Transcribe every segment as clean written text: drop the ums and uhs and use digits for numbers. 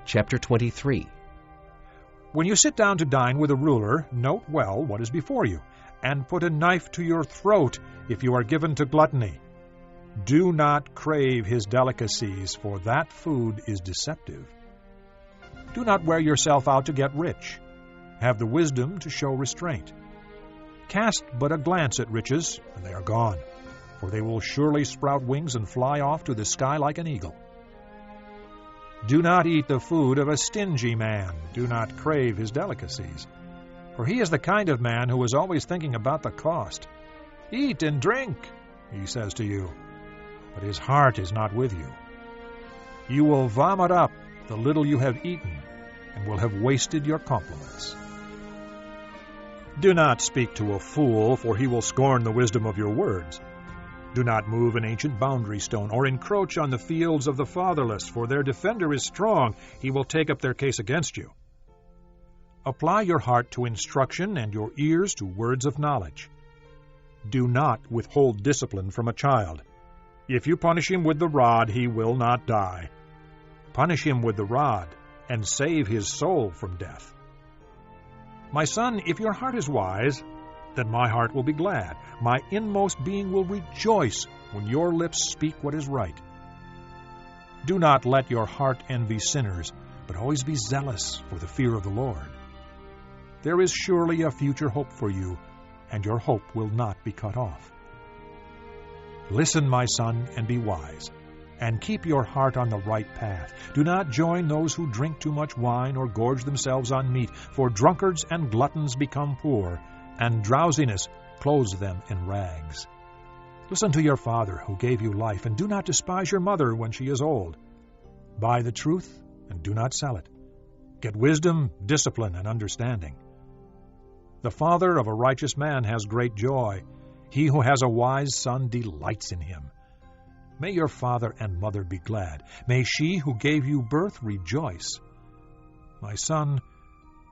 Chapter 23. When you sit down to dine with a ruler, note well what is before you, and put a knife to your throat if you are given to gluttony. Do not crave his delicacies, for that food is deceptive. Do not wear yourself out to get rich. Have the wisdom to show restraint. Cast but a glance at riches, and they are gone, for they will surely sprout wings and fly off to the sky like an eagle. Do not eat the food of a stingy man. Do not crave his delicacies, for he is the kind of man who is always thinking about the cost. Eat and drink, he says to you, but his heart is not with you. You will vomit up the little you have eaten, and will have wasted your compliments. Do not speak to a fool, for he will scorn the wisdom of your words. Do not move an ancient boundary stone, or encroach on the fields of the fatherless, for their defender is strong. He will take up their case against you. Apply your heart to instruction and your ears to words of knowledge. Do not withhold discipline from a child. If you punish him with the rod, he will not die. Punish him with the rod, and save his soul from death. My son, if your heart is wise, then my heart will be glad. My inmost being will rejoice when your lips speak what is right. Do not let your heart envy sinners, but always be zealous for the fear of the Lord. There is surely a future hope for you, and your hope will not be cut off. Listen, my son, and be wise, and keep your heart on the right path. Do not join those who drink too much wine or gorge themselves on meat, for drunkards and gluttons become poor, and drowsiness clothes them in rags. Listen to your father who gave you life, and do not despise your mother when she is old. Buy the truth, and do not sell it. Get wisdom, discipline, and understanding. The father of a righteous man has great joy. He who has a wise son delights in him. May your father and mother be glad. May she who gave you birth rejoice. My son,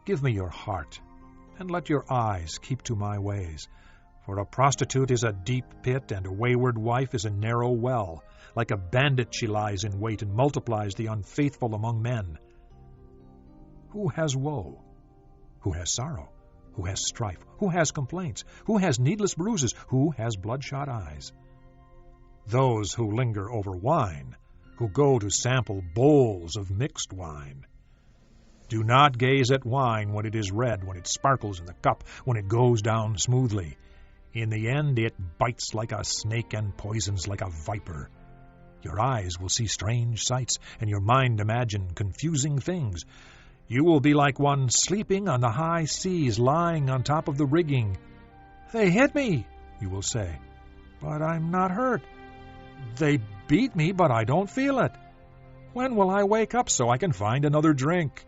give me your heart, and let your eyes keep to my ways. For a prostitute is a deep pit, and a wayward wife is a narrow well. Like a bandit she lies in wait and multiplies the unfaithful among men. Who has woe? Who has sorrow? Who has strife? Who has complaints? Who has needless bruises? Who has bloodshot eyes? Those who linger over wine, who go to sample bowls of mixed wine. Do not gaze at wine when it is red, when it sparkles in the cup, when it goes down smoothly. In the end it bites like a snake and poisons like a viper. Your eyes will see strange sights, and your mind imagine confusing things. You will be like one sleeping on the high seas, lying on top of the rigging. They hit me, you will say, but I'm not hurt. They beat me, but I don't feel it. When will I wake up so I can find another drink?